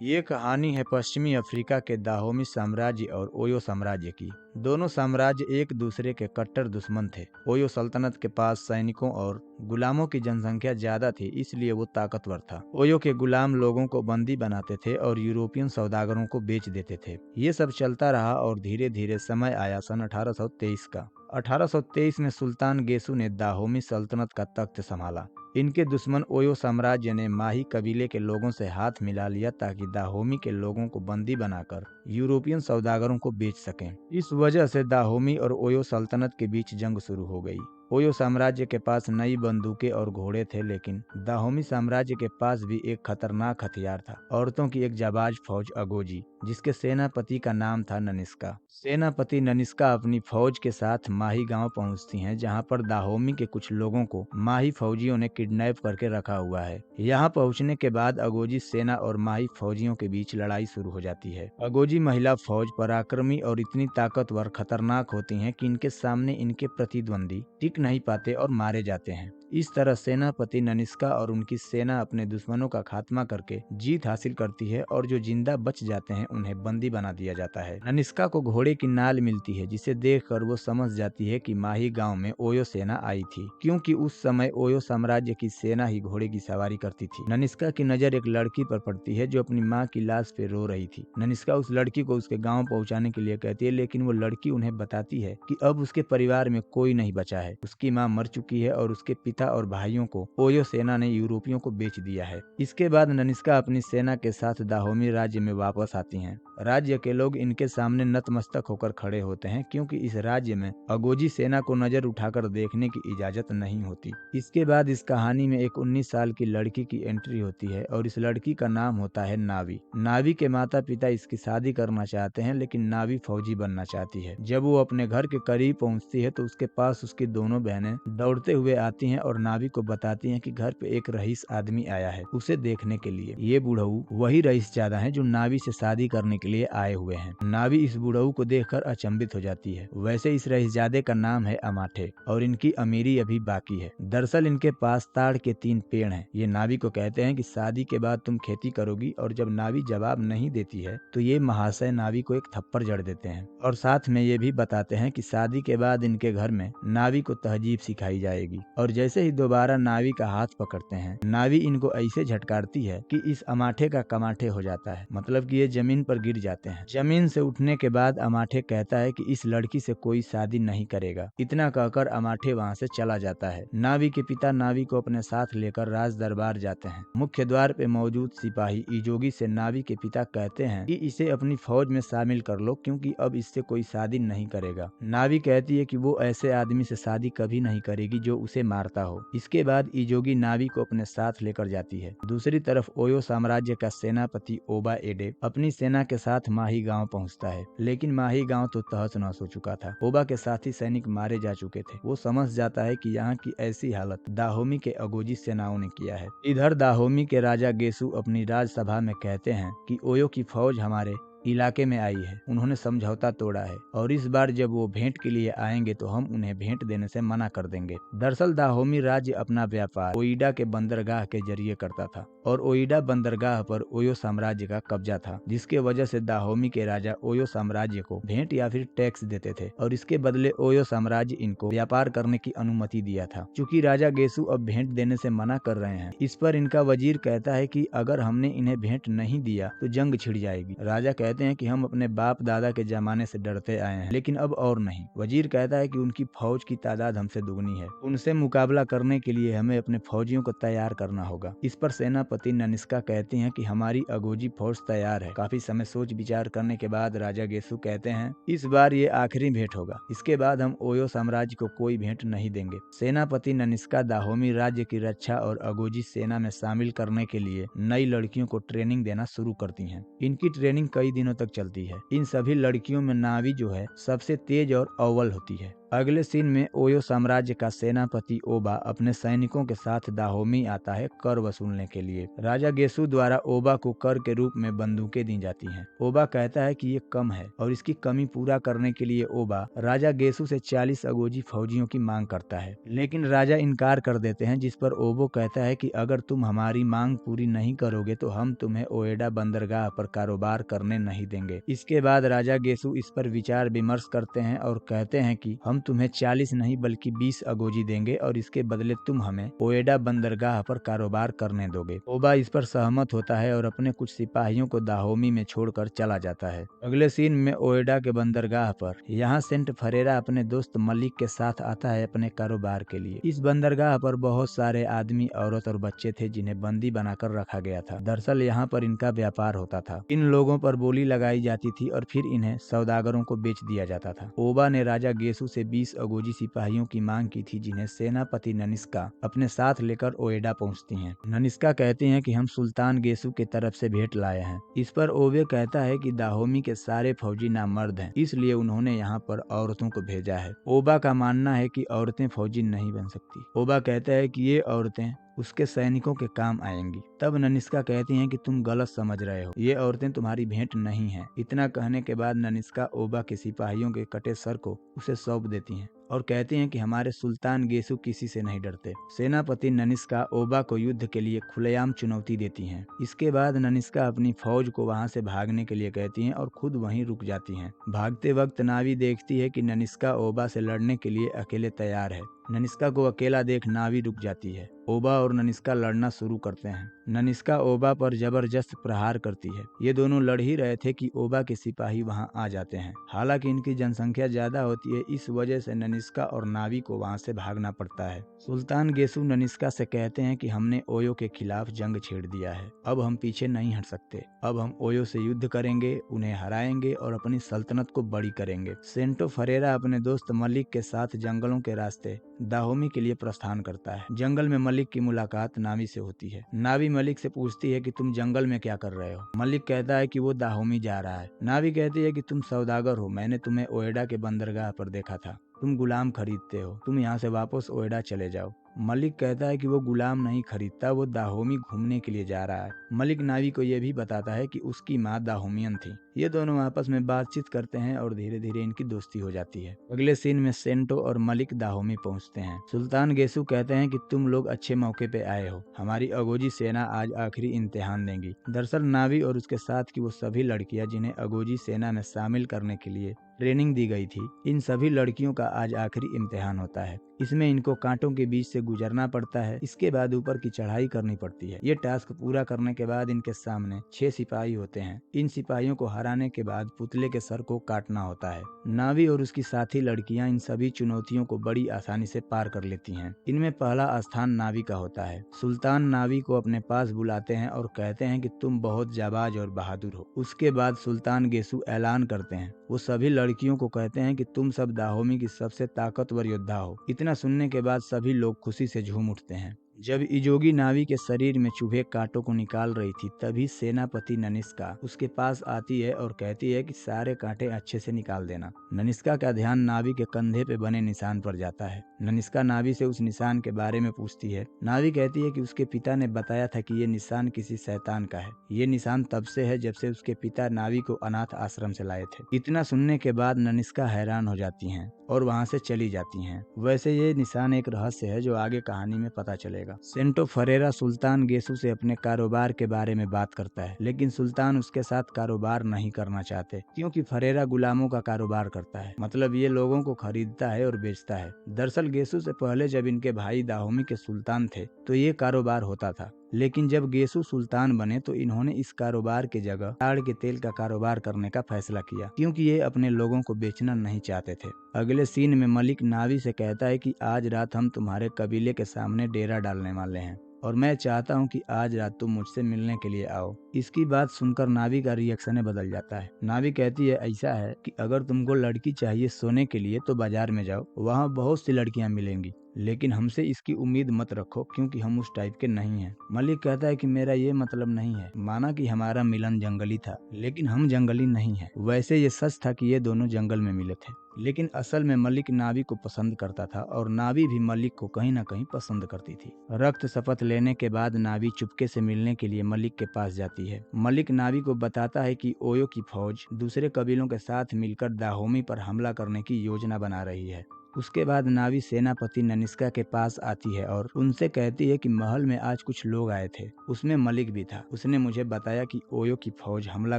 ये कहानी है पश्चिमी अफ्रीका के दाहोमी साम्राज्य और ओयो साम्राज्य की। दोनों साम्राज्य एक दूसरे के कट्टर दुश्मन थे। ओयो सल्तनत के पास सैनिकों और गुलामों की जनसंख्या ज्यादा थी, इसलिए वो ताकतवर था। ओयो के गुलाम लोगों को बंदी बनाते थे और यूरोपियन सौदागरों को बेच देते थे। ये सब चलता रहा और धीरे धीरे समय आया सन 1823 का। 1823 में सुल्तान गेसु ने दाहोमी सल्तनत का तख्त संभाला। इनके दुश्मन ओयो साम्राज्य ने माही कबीले के लोगों से हाथ मिला लिया ताकि दाहोमी के लोगों को बंदी बनाकर यूरोपियन सौदागरों को बेच सकें। इस वजह से दाहोमी और ओयो सल्तनत के बीच जंग शुरू हो गई। ओयो साम्राज्य के पास नई बंदूकें और घोड़े थे, लेकिन दाहोमी साम्राज्य के पास भी एक खतरनाक हथियार था, औरतों की एक जाबाज फौज अगोजी, जिसके सेनापति का नाम था ननिस्का। सेनापति ननिस्का अपनी फौज के साथ माही गांव पहुंचती हैं, जहां पर दाहोमी के कुछ लोगों को माही फौजियों ने किडनैप करके रखा हुआ है। यहां पहुंचने के बाद अगोजी सेना और माही फौजियों के बीच लड़ाई शुरू हो जाती है। अगोजी महिला फौज पराक्रमी और इतनी ताकतवर खतरनाक होती हैं कि इनके सामने इनके प्रतिद्वंदी टिक नहीं पाते और मारे जाते हैं। इस तरह सेनापति ननिस्का और उनकी सेना अपने दुश्मनों का खात्मा करके जीत हासिल करती है और जो जिंदा बच जाते हैं उन्हें बंदी बना दिया जाता है। ननिस्का को घोड़े की नाल मिलती है, जिसे देखकर वो समझ जाती है कि माही गांव में ओयो सेना आई थी, क्योंकि उस समय ओयो साम्राज्य की सेना ही घोड़े की सवारी करती थी। ननिस्का की नजर एक लड़की पर पड़ती है जो अपनी माँ की लाश पे रो रही थी। ननिस्का उस लड़की को उसके गाँव पहुँचाने के लिए कहती है, लेकिन वो लड़की उन्हें बताती है कि अब उसके परिवार में कोई नहीं बचा है। उसकी माँ मर चुकी है और उसके पिता और भाइयों को ओयो सेना ने यूरोपियों को बेच दिया है। इसके बाद ननिस्का अपनी सेना के साथ दाहोमी राज्य में वापस आती हैं। राज्य के लोग इनके सामने नतमस्तक होकर खड़े होते हैं, क्योंकि इस राज्य में अगोजी सेना को नजर उठाकर देखने की इजाजत नहीं होती। इसके बाद इस कहानी में एक 19 साल की लड़की की एंट्री होती है और इस लड़की का नाम होता है नावी। नावी के माता पिता इसकी शादी करना चाहते हैं, लेकिन नावी फौजी बनना चाहती है। जब वो अपने घर के करीब पहुंचती है तो उसके पास उसकी दोनों बहनें दौड़ते हुए आती हैं और नावी को बताती हैं कि घर पे एक रईस आदमी आया है उसे देखने के लिए। ये बुढ़ऊ वही रईस ज्यादा है जो नावी से शादी करने के लिए आए हुए हैं। नावी इस बुढ़ऊ को देखकर अचंभित हो जाती है। वैसे इस रईसजादे का नाम है अमाठे और इनकी अमीरी अभी बाकी है। दरअसल इनके पास ताड़ के 3 पेड़ हैं। ये नावी को कहते हैं कि शादी के बाद तुम खेती करोगी, और जब नावी जवाब नहीं देती है तो ये महाशय नावी को एक थप्पड़ जड़ देते हैं और साथ में ये भी बताते हैं कि शादी के बाद इनके घर में नावी को तहजीब सिखाई जाएगी। और जैसे ही दोबारा नावी का हाथ पकड़ते हैं, नावी इनको ऐसे झटकारती है कि इस अमाठे का कमाठे हो जाता है, मतलब कि ये जमीन पर गिर जाते हैं। जमीन से उठने के बाद अमाठे कहता है कि इस लड़की से कोई शादी नहीं करेगा। इतना कहकर अमाठे वहाँ से चला जाता है। नावी के पिता नावी को अपने साथ लेकर राज दरबार जाते हैं। मुख्य द्वार पे मौजूद सिपाही इजोगी से नावी के पिता कहते हैं कि इसे अपनी फौज में शामिल कर लो, क्योंकि अब इससे कोई शादी नहीं करेगा। नावी कहती है कि वो ऐसे आदमी से शादी कभी नहीं करेगी जो उसे मारता हो। इसके बाद इजोगी नावी को अपने साथ लेकर जाती है। दूसरी तरफ ओयो साम्राज्य का सेनापति ओबा एडे अपनी सेना के साथ माही गांव पहुंचता है, लेकिन माही गांव तो तहस नहस हो चुका था। ओबा के साथी सैनिक मारे जा चुके थे। वो समझ जाता है कि यहाँ की ऐसी हालत दाहोमी के अगोजी सेनाओं ने किया है। इधर दाहोमी के राजा गेसु अपनी राजसभा में कहते हैं कि ओयो की फौज हमारे इलाके में आई है। उन्होंने समझौता तोड़ा है और इस बार जब वो भेंट के लिए आएंगे तो हम उन्हें भेंट देने से मना कर देंगे। दरअसल दाहोमी राज्य अपना व्यापार ओइडा के बंदरगाह के जरिए करता था और ओइडा बंदरगाह पर ओयो साम्राज्य का कब्जा था, जिसके वजह से दाहोमी के राजा ओयो साम्राज्य को भेंट या फिर टैक्स देते थे और इसके बदले ओयो साम्राज्य इनको व्यापार करने की अनुमति दिया था। चूंकि राजा गेसु अब भेंट देने से मना कर रहे हैं, इस पर इनका वजीर कहता है कि अगर हमने इन्हें भेंट नहीं दिया तो जंग छिड़ जाएगी। राजा कहते हैं कि हम अपने बाप दादा के जमाने से डरते आए हैं, लेकिन अब और नहीं। वजीर कहता है कि उनकी फौज की तादाद हमसे दुगनी है, उनसे मुकाबला करने के लिए हमें अपने फौजियों को तैयार करना होगा। इस पर सेनापति ननिस्का कहती हैं कि हमारी अगोजी फौज तैयार है। काफी समय सोच विचार करने के बाद राजा गेसु कहते हैं इस बार ये आखिरी भेंट होगा, इसके बाद हम ओयो साम्राज्य को कोई भेंट नहीं देंगे। सेनापति ननिस्का दाहोमी राज्य की रक्षा और अगोजी सेना में शामिल करने के लिए नई लड़कियों को ट्रेनिंग देना शुरू करती हैं। इनकी ट्रेनिंग कई दिनों तक चलती है। इन सभी लड़कियों में नावी जो है सबसे तेज और अव्वल होती है। अगले सीन में ओयो साम्राज्य का सेनापति ओबा अपने सैनिकों के साथ दाहोमी आता है कर वसूलने के लिए। लिए। राजा गेसु द्वारा ओबा को कर के रूप में बंदूकें दी जाती हैं। ओबा कहता है कि ये कम है और इसकी कमी पूरा करने के लिए ओबा राजा गेसु से 40 अगोजी फौजियों की मांग करता है, लेकिन राजा इनकार कर देते हैं, जिस पर ओबो कहता है कि अगर तुम हमारी मांग पूरी नहीं करोगे तो हम तुम्हें ओएडा बंदरगाह पर कारोबार करने नहीं देंगे। इसके बाद राजा गेसु इस पर विचार विमर्श करते हैं और कहते हैं कि हम तुम्हें 40 नहीं बल्कि 20 अगोजी देंगे और इसके बदले तुम हमें ओएडा बंदरगाह पर कारोबार करने दोगे। ओबा इस पर सहमत होता है और अपने कुछ सिपाहियों को दाहोमी में छोड़कर चला जाता है। अगले सीन में ओएडा के बंदरगाह पर यहाँ सेंट फरेरा अपने दोस्त मलिक के साथ आता है अपने कारोबार के लिए। इस बंदरगाह पर बहुत सारे आदमी, औरत और बच्चे थे जिन्हें बंदी बनाकर रखा गया था। दरअसल यहाँ पर इनका व्यापार होता था। इन लोगों पर बोली लगाई जाती थी और फिर इन्हें सौदागरों को बेच दिया जाता था। ओबा ने राजा गेसु से 20 अगोजी सिपाहियों की मांग की थी, जिन्हें सेनापति ननिस्का अपने साथ लेकर ओएडा पहुंचती हैं। ननिस्का कहती हैं कि हम सुल्तान गेसु की तरफ से भेंट लाए हैं। इस पर ओबे कहता है कि दाहोमी के सारे फौजी नामर्द हैं, इसलिए उन्होंने यहाँ पर औरतों को भेजा है। ओबा का मानना है कि औरतें फौजी नहीं बन सकती। ओबा कहता है कि ये औरतें उसके सैनिकों के काम आएंगी। तब ननिस्का कहती हैं कि तुम गलत समझ रहे हो, ये औरतें तुम्हारी भेंट नहीं हैं। इतना कहने के बाद ननिस्का ओबा के सिपाहियों के कटे सर को उसे सौंप देती हैं और कहती हैं कि हमारे सुल्तान गेसु किसी से नहीं डरते। सेनापति ननिस्का ओबा को युद्ध के लिए खुलेआम चुनौती देती हैं। इसके बाद ननिस्का अपनी फौज को वहां से भागने के लिए कहती हैं और खुद वहीं रुक जाती हैं। भागते वक्त नावी देखती है कि ननिस्का ओबा से लड़ने के लिए अकेले तैयार है। ननिस्का को अकेला देख नावी रुक जाती है। ओबा और ननिस्का लड़ना शुरू करते हैं। ननिस्का ओबा पर जबरदस्त प्रहार करती है। ये दोनों लड़ ही रहे थे कि ओबा के सिपाही वहां आ जाते हैं। हालांकि इनकी जनसंख्या ज्यादा होती है, इस वजह से ननिस्का और नावी को वहां से भागना पड़ता है। सुल्तान गेसु ननिस्का से कहते हैं कि हमने ओयो के खिलाफ जंग छेड़ दिया है, अब हम पीछे नहीं हट सकते। अब हम ओयो से युद्ध करेंगे, उन्हें हराएंगे और अपनी सल्तनत को बड़ी करेंगे। सेंटो फरेरा अपने दोस्त मलिक के साथ जंगलों के रास्ते दाहोमी के लिए प्रस्थान करता है। जंगल में मलिक की मुलाकात नावी से होती है। नावी मलिक से पूछती है कि तुम जंगल में क्या कर रहे हो। मलिक कहता है कि वो दाहोमी जा रहा है। नावी कहती है कि तुम सौदागर हो, मैंने तुम्हें ओएडा के बंदरगाह पर देखा था, तुम गुलाम खरीदते हो, तुम यहाँ से वापस ओएडा चले जाओ। मलिक कहता है कि वो गुलाम नहीं खरीदता, वो दाहोमी घूमने के लिए जा रहा है। मलिक नावी को यह भी बताता है कि उसकी माँ दाहोमियन थी। ये दोनों आपस में बातचीत करते हैं और धीरे धीरे इनकी दोस्ती हो जाती है। अगले सीन में सेंटो और मलिक दाहोमी पहुंचते हैं। सुल्तान गेसु कहते हैं कि तुम लोग अच्छे मौके पे आए हो, हमारी अगोजी सेना आज आखिरी इम्तिहान देंगी। दरअसल नावी और उसके साथ की वो सभी लड़कियां जिन्हें अगोजी सेना में शामिल करने के लिए ट्रेनिंग दी गई थी, इन सभी लड़कियों का आज आखिरी इम्तिहान होता है। इसमें इनको कांटों के बीच से गुजरना पड़ता है। इसके बाद ऊपर की चढ़ाई करनी पड़ती है। ये टास्क पूरा करने के बाद इनके सामने 6 सिपाही होते हैं। इन सिपाहियों को हराने के बाद पुतले के सर को काटना होता है। नावी और उसकी साथी लड़कियां इन सभी चुनौतियों को बड़ी आसानी से पार कर लेती हैं। इनमें पहला स्थान नावी का होता है। सुल्तान नावी को अपने पास बुलाते हैं और कहते हैं कि तुम बहुत जाबाज और बहादुर हो। उसके बाद सुल्तान गेसु ऐलान करते हैं। वो सभी लड़कियों को कहते हैं कि तुम सब दाहोमी की सबसे ताकतवर योद्धा हो। इतना सुनने के बाद सभी लोग खुशी से झूम उठते हैं। जब इजोगी नावी के शरीर में चुभे कांटों को निकाल रही थी, तभी सेनापति ननिस्का उसके पास आती है और कहती है कि सारे कांटे अच्छे से निकाल देना। ननिस्का का ध्यान नावी के कंधे पे बने निशान पर जाता है। ननिस्का नावी से उस निशान के बारे में पूछती है। नावी कहती है कि उसके पिता ने बताया था कि ये निशान किसी शैतान का है। ये निशान तब से है जब से उसके पिता नावी को अनाथ आश्रम से लाए थे। इतना सुनने के बाद ननिस्का हैरान हो जाती हैं और वहाँ से चली जाती हैं। वैसे ये निशान एक रहस्य है जो आगे कहानी में पता चलेगा। सेंटो फरेरा सुल्तान गेसु से अपने कारोबार के बारे में बात करता है, लेकिन सुल्तान उसके साथ कारोबार नहीं करना चाहते क्योंकि फरेरा गुलामों का कारोबार करता है, मतलब ये लोगों को खरीदता है और बेचता है। दरअसल गेसु से पहले जब इनके भाई दाहोमी के सुल्तान थे तो ये कारोबार होता था, लेकिन जब गेसु सुल्तान बने तो इन्होंने इस कारोबार की जगह ताड़ के तेल का कारोबार करने का फैसला किया क्योंकि ये अपने लोगों को बेचना नहीं चाहते थे। अगले सीन में मलिक नावी से कहता है कि आज रात हम तुम्हारे कबीले के सामने डेरा डालने वाले हैं और मैं चाहता हूं कि आज रात तुम मुझसे मिलने के लिए आओ। इसकी बात सुनकर नावी का रिएक्शन बदल जाता है। नावी कहती है ऐसा है कि अगर तुमको लड़की चाहिए सोने के लिए तो बाजार में जाओ, वहाँ बहुत सी लड़कियां मिलेंगी, लेकिन हमसे इसकी उम्मीद मत रखो क्योंकि हम उस टाइप के नहीं हैं। मलिक कहता है कि मेरा ये मतलब नहीं है। माना कि हमारा मिलन जंगली था, लेकिन हम जंगली नहीं हैं। वैसे ये सच था कि ये दोनों जंगल में मिले थे, लेकिन असल में मलिक नावी को पसंद करता था और नावी भी मलिक को कहीं न कहीं पसंद करती थी। रक्त शपथ लेने के बाद नावी चुपके से मिलने के लिए मलिक के पास जाती है। मलिक नावी को बताता है कि ओयो की फौज दूसरे कबीलों के साथ मिलकर दाहोमी पर हमला करने की योजना बना रही है। उसके बाद नावी सेनापति ननिष्का के पास आती है और उनसे कहती है कि महल में आज कुछ लोग आए थे, उसमें मलिक भी था। उसने मुझे बताया कि ओयो की फौज हमला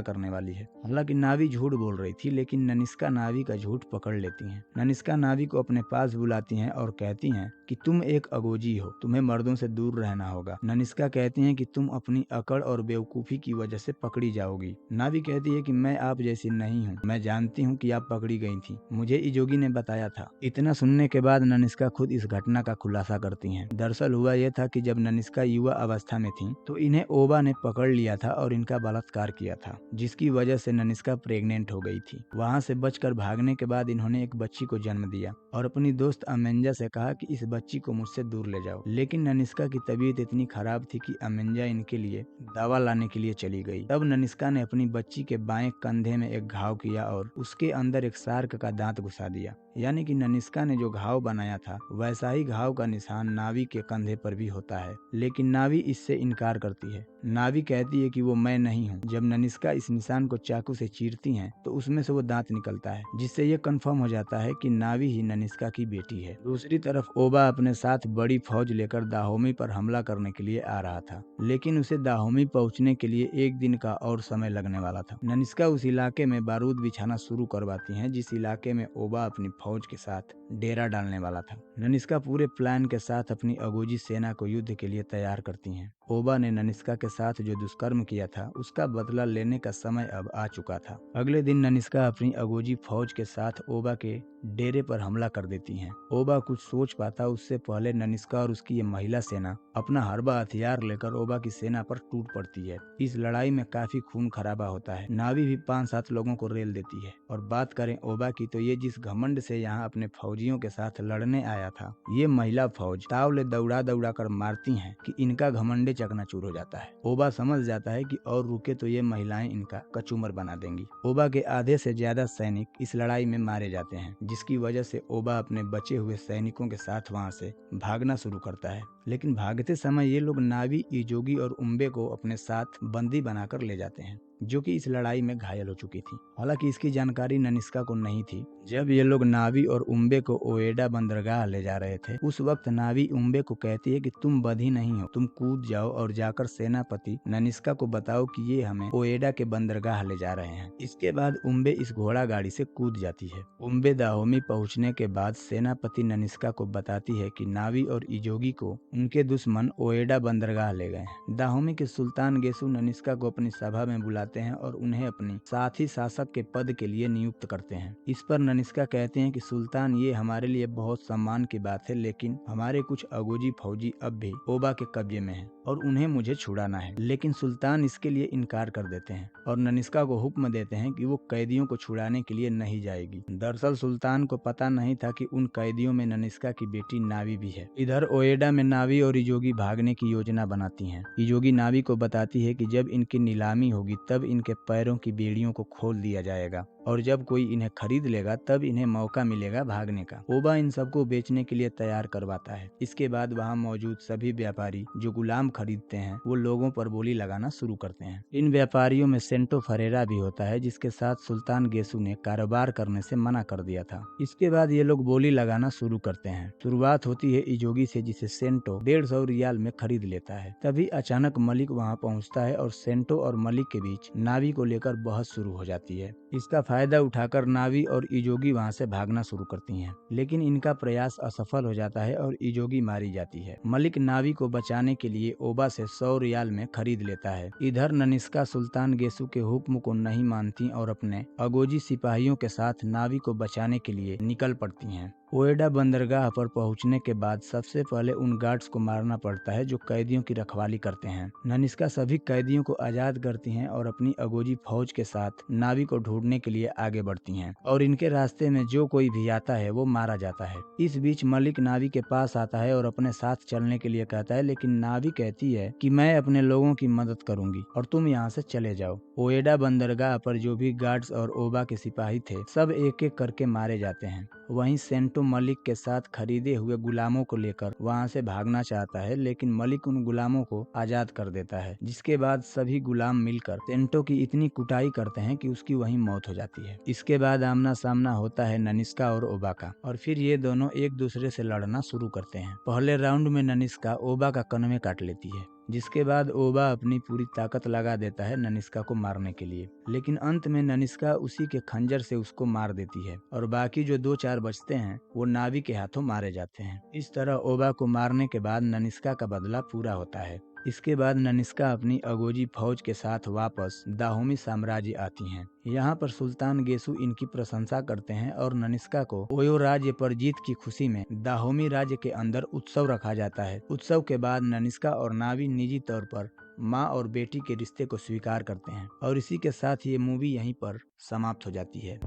करने वाली है। हालांकि नावी झूठ बोल रही थी, लेकिन ननिष्का नावी का झूठ पकड़ लेती हैं। ननिष्का नावी को अपने पास बुलाती हैं और कहती हैं कि तुम एक अगोजी हो, तुम्हें मर्दों से दूर रहना होगा। ननिष्का कहती हैं कि तुम अपनी अकड़ और बेवकूफी की वजह से पकड़ी जाओगी। नावी कहती है कि मैं आप जैसी नहीं हूँ, मैं जानती हूँ कि आप पकड़ी गई थी, मुझे इजोगी ने बताया था। इतना सुनने के बाद ननिष्का खुद इस घटना का खुलासा करती हैं। दरअसल हुआ यह था कि जब ननिष्का युवा अवस्था में थी तो इन्हें ओबा ने पकड़ लिया था और इनका बलात्कार किया था, जिसकी वजह से ननिष्का प्रेग्नेंट हो गई थी। वहां से बचकर भागने के बाद इन्होंने एक बच्ची को जन्म दिया और अपनी दोस्त अमेंजा से कहा कि इस बच्ची को मुझसे दूर ले जाओ। लेकिन ननिष्का की तबीयत इतनी खराब थी कि अमेंजा इनके लिए दवा लाने के लिए चली गई। तब ननिष्का ने अपनी बच्ची के बाएं कंधे में एक घाव किया और उसके अंदर एक शार्क का दांत घुसा दिया। यानी कि ननिष्का ने जो घाव बनाया था वैसा ही घाव का निशान नावी के कंधे पर भी होता है, लेकिन नावी इससे इनकार करती है। नावी कहती है कि वो मैं नहीं हूँ। जब ननिष्का इस निशान को चाकू से चीरती हैं तो उसमें से वो दांत निकलता है, जिससे ये कंफर्म हो जाता है कि नावी ही ननिष्का की बेटी है। दूसरी तरफ ओबा अपने साथ बड़ी फौज लेकर दाहोमी पर हमला करने के लिए आ रहा था, लेकिन उसे दाहोमी पहुंचने के लिए एक दिन का और समय लगने वाला था। ननिष्का उस इलाके में बारूद बिछाना शुरू करवाती हैं जिस इलाके में ओबा अपनी फौज के साथ डेरा डालने वाला था। ननिष्का पूरे प्लान के साथ अपनी अगोजी सेना को युद्ध के लिए तैयार करती हैं। ओबा ने ननिष्का के साथ जो दुष्कर्म किया था उसका बदला लेने का समय अब आ चुका था। अगले दिन ननिष्का अपनी अगोजी फौज के साथ ओबा के डेरे पर हमला कर देती हैं। ओबा कुछ सोच पाता उससे पहले ननिष्का और उसकी ये महिला सेना अपना हरबा हथियार लेकर ओबा की सेना पर टूट पड़ती है। इस लड़ाई में काफी खून खराबा होता है। नावी भी 5-7 लोगों को रेल देती है। और बात करें ओबा की तो ये जिस घमंड से यहाँ अपने फौजियों के साथ लड़ने आया था, ये महिला फौज तावले दौड़ा दौड़ा कर मारती हैं कि इनका घमंडे चकनाचूर हो जाता है। ओबा समझ जाता है कि और रुके तो ये महिलाएं इनका कचूमर बना देंगी। ओबा के आधे से ज्यादा सैनिक इस लड़ाई में मारे जाते हैं, जिसकी वजह से ओबा अपने बचे हुए सैनिकों के साथ वहां से भागना शुरू करता है। लेकिन भागते समय ये लोग नावी, इजोगी और उम्बे को अपने साथ बंदी बनाकर ले जाते हैं, जो कि इस लड़ाई में घायल हो चुकी थी। हालांकि इसकी जानकारी ननिष्का को नहीं थी। जब ये लोग नावी और उम्बे को ओएडा बंदरगाह ले जा रहे थे, उस वक्त नावी उम्बे को कहती है कि तुम बधी नहीं हो, तुम कूद जाओ और जाकर सेनापति ननिष्का को बताओ कि ये हमें ओएडा के बंदरगाह ले जा रहे हैं। इसके बाद उम्बे इस घोड़ा गाड़ी से कूद जाती है। उम्बे दाहोमी पहुंचने के बाद सेनापति ननिष्का को बताती है कि नावी और इजोगी को उनके दुश्मन ओएडा बंदरगाह ले गए हैं। दाहोमी के सुल्तान गेसु ननिष्का को अपनी सभा में बुलाते हैं और उन्हें अपनी साथी शासक के पद के लिए नियुक्त करते हैं। इस पर ननिष्का कहते हैं कि सुल्तान, ये हमारे लिए बहुत सम्मान की बात है, लेकिन हमारे कुछ अगोजी फौजी अब भी ओबा के कब्जे में हैं और उन्हें मुझे छुड़ाना है। लेकिन सुल्तान इसके लिए इनकार कर देते हैं और ननिष्का को हुक्म देते हैं कि वो कैदियों को छुड़ाने के लिए नहीं जाएगी। दरअसल सुल्तान को पता नहीं था कि उन कैदियों में ननिष्का की बेटी नावी भी है। इधर ओएडा में नावी और इजोगी भागने की योजना बनाती हैं। इजोगी नावी को बताती है कि जब इनकी नीलामी होगी तब इनके पैरों की बेड़ियों को खोल दिया जाएगा और जब कोई इन्हें खरीद लेगा तब इन्हें मौका मिलेगा भागने का। ओबा इन सबको बेचने के लिए तैयार करवाता है। इसके बाद वहाँ मौजूद सभी व्यापारी जो गुलाम खरीदते हैं वो लोगों पर बोली लगाना शुरू करते हैं। इन व्यापारियों में सेंटो फरेरा भी होता है, जिसके साथ सुल्तान गेसु ने कारोबार करने से मना कर दिया था। इसके बाद ये लोग बोली लगाना शुरू करते हैं। शुरुआत होती है इजोगी से, जिसे सेंटो 150 रियाल में खरीद लेता है। तभी अचानक मलिक वहाँ पहुँचता है और सेंटो और मलिक के बीच नावी को लेकर बहस शुरू हो जाती है। इसका फायदा उठाकर नावी और इजोगी वहां से भागना शुरू करती हैं, लेकिन इनका प्रयास असफल हो जाता है और इजोगी मारी जाती है। मलिक नावी को बचाने के लिए ओबा से 100 रियाल में खरीद लेता है। इधर ननिष्का सुल्तान गेसु के हुक्म को नहीं मानती और अपने अगोजी सिपाहियों के साथ नावी को बचाने के लिए निकल पड़ती हैं। ओएडा बंदरगाह पर पहुंचने के बाद सबसे पहले उन गार्ड्स को मारना पड़ता है जो कैदियों की रखवाली करते हैं। ननिस्का सभी कैदियों को आजाद करती हैं और अपनी अगोजी फौज के साथ नावी को ढूंढने के लिए आगे बढ़ती हैं और इनके रास्ते में जो कोई भी आता है वो मारा जाता है। इस बीच मलिक नावी के पास आता है और अपने साथ चलने के लिए कहता है, लेकिन नावी कहती है कि मैं अपने लोगों की मदद करूंगी और तुम यहाँ से चले जाओ। ओएडा बंदरगाह पर जो भी गार्ड्स और ओबा के सिपाही थे सब एक एक करके मारे जाते हैं। वहीं सेंटो मलिक के साथ खरीदे हुए गुलामों को लेकर वहां से भागना चाहता है, लेकिन मलिक उन गुलामों को आजाद कर देता है, जिसके बाद सभी गुलाम मिलकर सेंटो की इतनी कुटाई करते हैं कि उसकी वहीं मौत हो जाती है। इसके बाद आमना सामना होता है ननिस्का और ओबा का और फिर ये दोनों एक दूसरे से लड़ना शुरू करते हैं। पहले राउंड में ननिस्का ओबा का कनवे काट लेती है, जिसके बाद ओबा अपनी पूरी ताकत लगा देता है ननिस्का को मारने के लिए, लेकिन अंत में ननिस्का उसी के खंजर से उसको मार देती है और बाकी जो 2-4 बचते हैं वो नावी के हाथों मारे जाते हैं। इस तरह ओबा को मारने के बाद ननिस्का का बदला पूरा होता है। इसके बाद ननिस्का अपनी अगोजी फौज के साथ वापस दाहोमी साम्राज्य आती हैं। यहाँ पर सुल्तान गेसु इनकी प्रशंसा करते हैं और ननिस्का को ओयो राज्य पर जीत की खुशी में दाहोमी राज्य के अंदर उत्सव रखा जाता है। उत्सव के बाद ननिस्का और नावी निजी तौर पर माँ और बेटी के रिश्ते को स्वीकार करते हैं और इसी के साथ ये मूवी यहीं पर समाप्त हो जाती है।